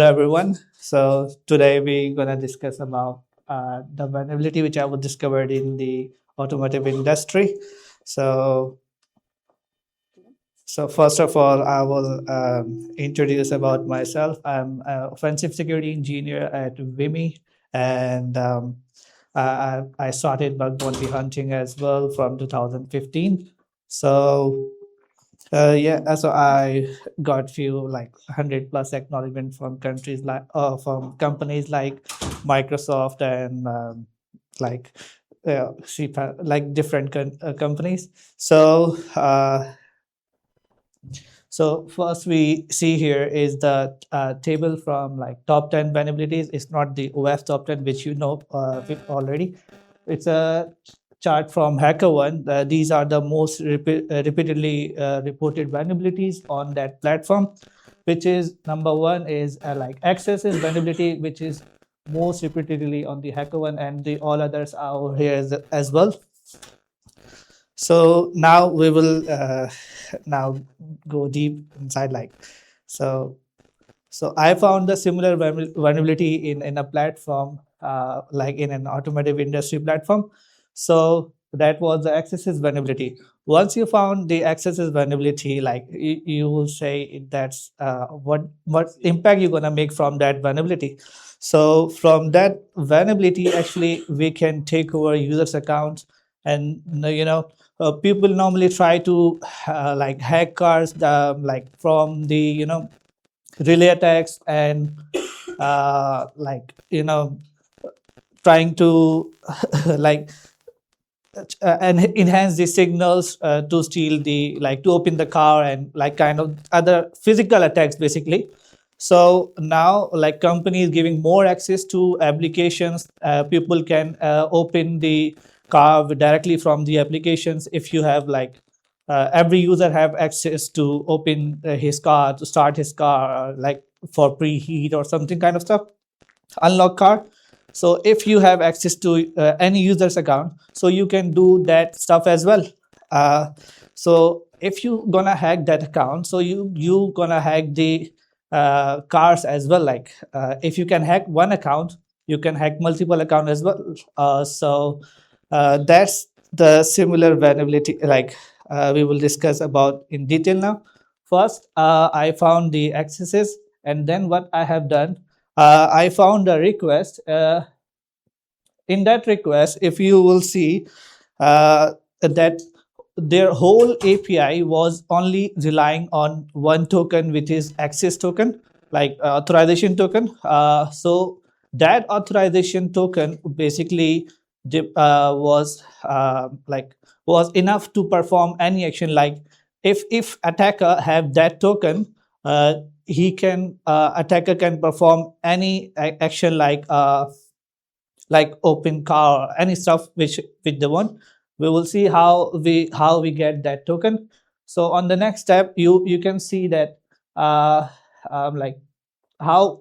Hello everyone. So today we're gonna discuss about the vulnerability which I was discovered in the automotive industry. So so first of all, I will introduce about myself. I'm an offensive security engineer at Vimy, and I started bug bounty hunting as well from 2015. So so I got few like 100 plus acknowledgement from countries like from companies like Microsoft and like like different companies. So first we see here is the table from like top 10 vulnerabilities. It's not the OF top 10 which you know already. It's a chart from HackerOne. These are the most repeatedly reported vulnerabilities on that platform, which is number one is like access vulnerability, which is most repeatedly on the HackerOne, and the all others are over here as well. So now we will now go deep inside like so so I found the similar vulnerability in a platform like in an automotive industry platform. So that was the accesses vulnerability. Once you found the accesses vulnerability, like you will say that's what impact you're gonna make from that vulnerability. So from that vulnerability, actually we can take over users' accounts, and people normally try to like hack cars like from the relay attacks and like trying to like and enhance the signals to steal the like to open the car and like kind of other physical attacks basically. So now like companies giving more access to applications, people can open the car directly from the applications. If you have like every user have access to open his car, to start his car, like for preheat or something kind of stuff, unlock car. So if you have access to any user's account, so you can do that stuff as well. So if you gonna hack that account, so you gonna hack the cars as well. Like if you can hack one account, you can hack multiple account as well. That's the similar vulnerability like we will discuss about in detail now. First, I found the accesses, and then what I have done, I found a request. In that request, if you will see that their whole API was only relying on one token, which is access token, like authorization token. So that authorization token basically was enough to perform any action. Like if attacker have that token, he can attacker can perform any action like open car or any stuff which they want. We will see how we get that token. So on the next step, you can see that like how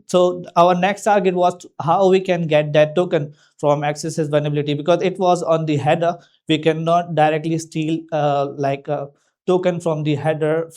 so our next target was how we can get that token from accesses vulnerability, because it was on the header. We cannot directly steal like a token from the header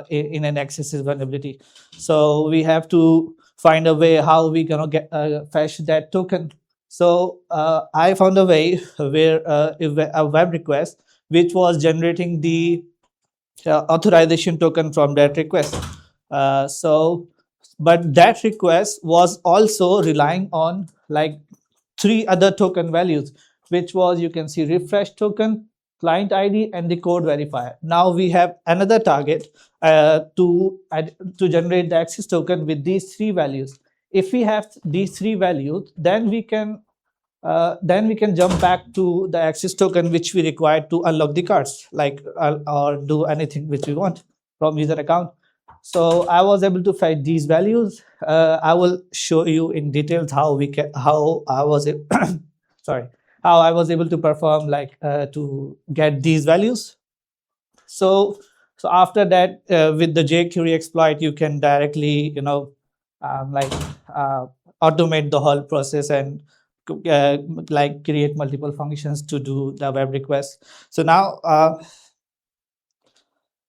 in an accesses vulnerability. So we have to find a way how we gonna get fetch that token. So I found a way where a web request which was generating the authorization token from that request. But that request was also relying on like three other token values, which was, you can see, refresh token, client ID, and the code verifier. Now we have another target to generate the access token with these three values. If we have these three values, then we can jump back to the access token which we require to unlock the cards, like or do anything which we want from user account. So I was able to find these values. I will show you in details how we can how I was sorry, how I was able to perform like to get these values. So so after that, with the jQuery exploit, you can directly like uh, automate the whole process and like create multiple functions to do the web request. So now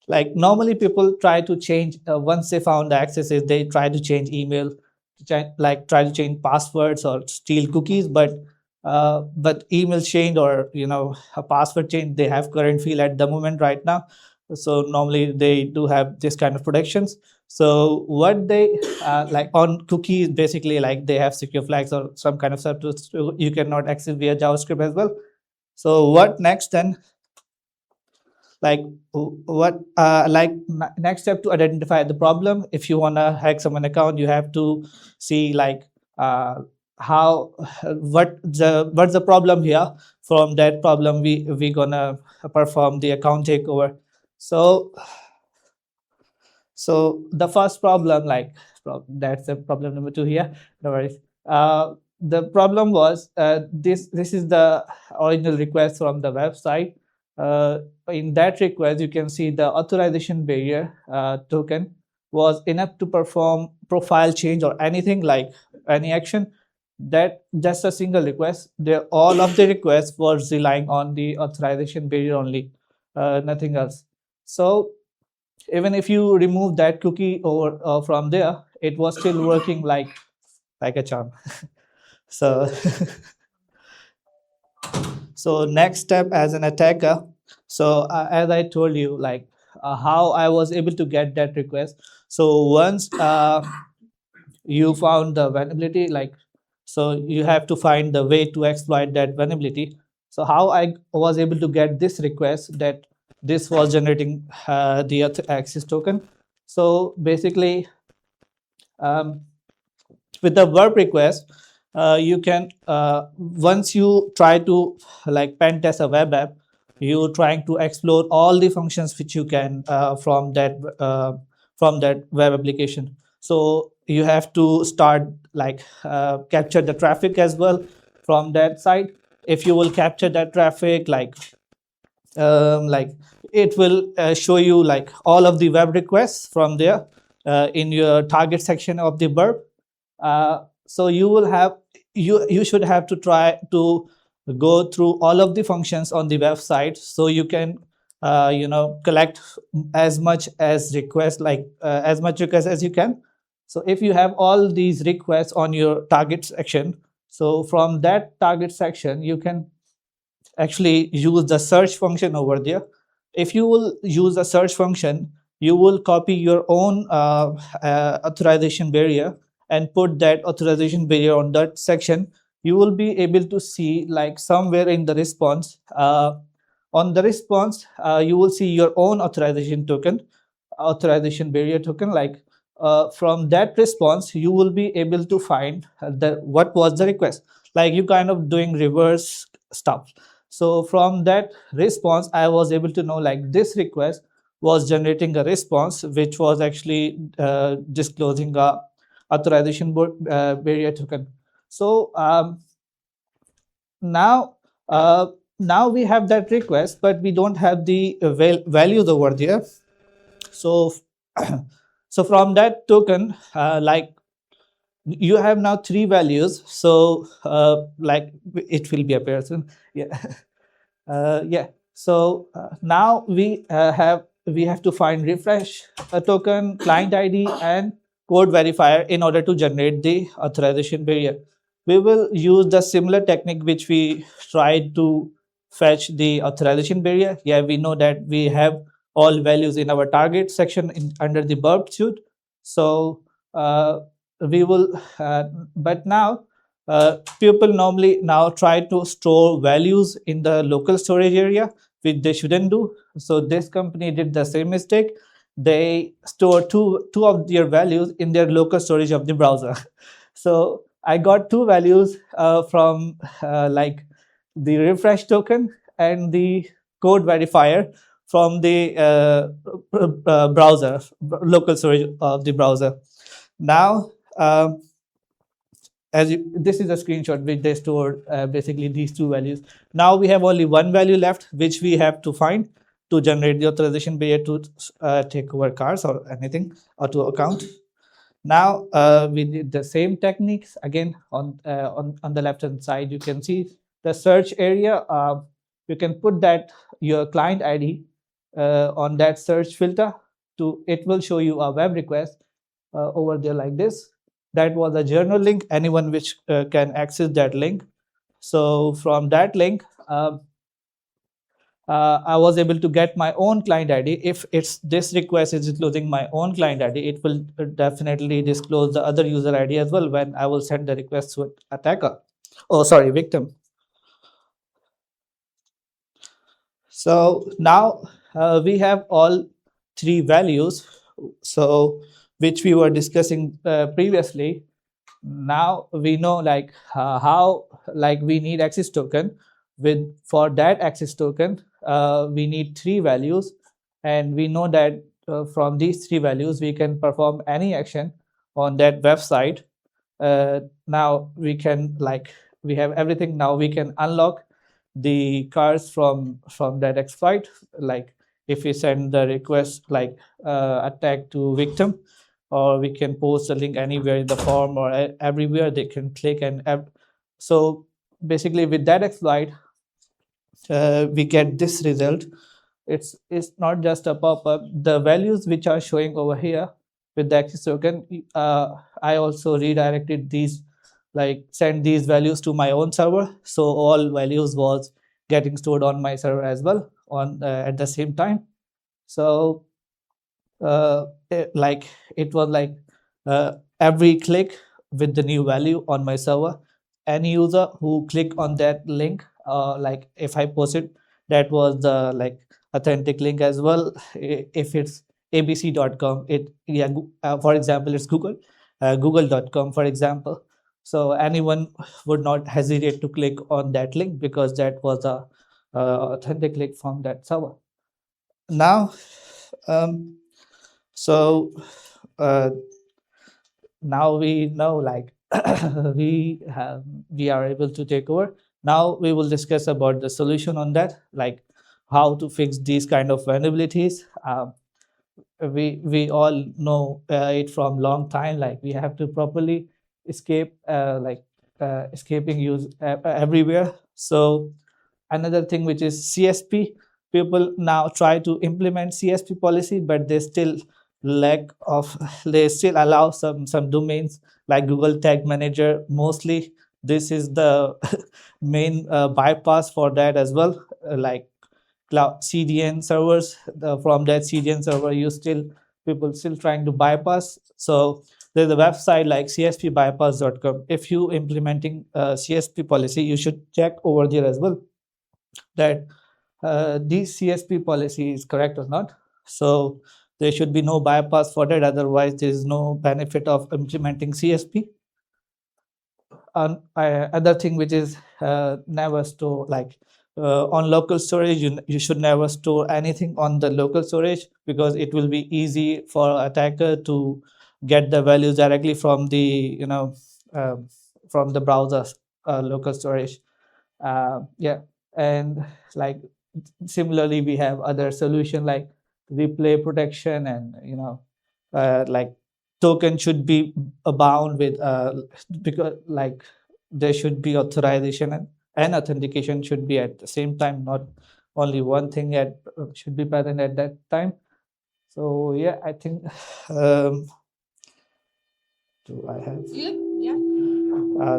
Like normally people try to change, once they found the accesses, they try to change email, like try to change passwords or steal cookies, but email change, or a password change, they have current field at the moment right now. So normally they do have this kind of protections. So what they like on cookies, basically like they have secure flags or some kind of stuff so you cannot access via JavaScript as well. So what next then? Like what like next step to identify the problem. If you want to hack someone account, you have to see like how what's the problem here. From that problem, we gonna perform the account takeover. So so the first problem, like that's the problem number two here. No worries. The problem was, this is the original request from the website. Uh, in that request, you can see the authorization barrier token was enough to perform profile change or anything like any action. That just a single request. All of the requests was relying on the authorization barrier only, nothing else. So even if you remove that cookie or from there, it was still working like a charm. So so next step as an attacker. So as I told you, like how I was able to get that request. So once you found the vulnerability, like, so you have to find the way to exploit that vulnerability. So how I was able to get this request, that this was generating the access token. So basically, um, with the verb request, you can once you try to like pen test a web app, you trying to explore all the functions which you can from that web application. So you have to start like capture the traffic as well from that site. If you will capture that traffic, like it will show you like all of the web requests from there in your target section of the burp. So you will have, you should have to try to go through all of the functions on the website, so you can collect as much as request, like as much request as you can. So if you have all these requests on your target section, so from that target section you can actually use the search function over there. If you will use the search function, you will copy your own authorization barrier and put that authorization barrier on that section. You will be able to see like somewhere in the response, on the response, you will see your own authorization barrier token. Like from that response, you will be able to find the what was the request. Like you kind of doing reverse stuff. So from that response, I was able to know like this request was generating a response which was actually disclosing a barrier token. So now now we have that request, but we don't have the values over there. So so from that token, like you have now three values. So like it will be a person. Yeah. Yeah. So now we have to find refresh a token, client ID, and code verifier in order to generate the authorization barrier. We will use the similar technique which we tried to fetch the authorization barrier. Yeah, we know that we have all values in our target section under the burp suite. So we will, but now people normally now try to store values in the local storage area, which they shouldn't do. So this company did the same mistake. They store two of their values in their local storage of the browser. So I got two values from like the refresh token and the code verifier from the browser, local storage of the browser. Now this is a screenshot which they stored basically these two values. Now we have only one value left which we have to find to generate the authorization barrier to take over cars or anything, or to account. Now we did the same techniques again. On the left hand side you can see the search area. You can put that your client ID on that search filter, it will show you a web request over there like this. That was a journal link. Anyone which can access that link. So from that link, I was able to get my own client ID. If it's this request is disclosing my own client ID, it will definitely disclose the other user ID as well when I will send the request to attacker. Oh, sorry, victim. So now we have all three values, so which we were discussing previously. Now we know like how like we need access token. With for that access token, we need three values, and we know that from these three values we can perform any action on that website. Now we can like we have everything. Now we can unlock the cars from that exploit. Like if we send the request like attack to victim, or we can post a link anywhere in the form or everywhere they can click and so basically with that exploit we get this result. It's not just a pop-up. The values which are showing over here with the access token, I also redirected these, like send these values to my own server, so all values was getting stored on my server as well on at the same time. So like it was like every click with the new value on my server, any user who click on that link, like if I post it, that was the like authentic link as well. If it's abc.com, it yeah for example it's google.com for example. So anyone would not hesitate to click on that link because that was a authentic link from that server. Now so uh, now we know like we are able to take over. Now we will discuss about the solution on that, like how to fix these kind of vulnerabilities. We all know it from long time, like we have to properly escape escaping use everywhere. So another thing which is CSP, people now try to implement CSP policy, but they still lack of they still allow some domains like Google Tag Manager. Mostly this is the main bypass for that as well. Like cloud CDN servers, from that CDN server you still people still trying to bypass. So there's a website like cspbypass.com. If you implementing CSP policy, you should check over there as well that this CSP policy is correct or not. So there should be no bypass for that. Otherwise, there is no benefit of implementing CSP. Other thing which is never store like on local storage. You should never store anything on the local storage because it will be easy for attacker to get the values directly from the from the browser's local storage. Yeah, and like similarly we have other solution like replay protection, and like token should be bound with because like there should be authorization and authentication should be at the same time, not only one thing at should be present at that time. So yeah, I think do I have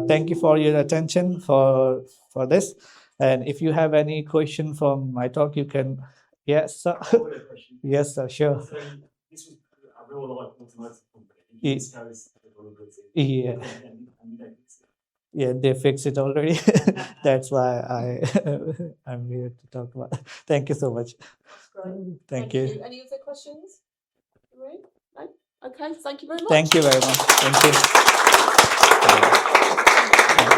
thank you for your attention for this. And if you have any question from my talk, you can. Yes sir. Yes sir, sure. So this is a real life automotive company. Ye- This goes to vulnerability. yeah And they fix it. yeah, they fixed it already. That's why I'm here to talk about. Thank you so much. Great. Thank you. Any other questions? No? Okay, thank you very much. Thank you very much. Thank you.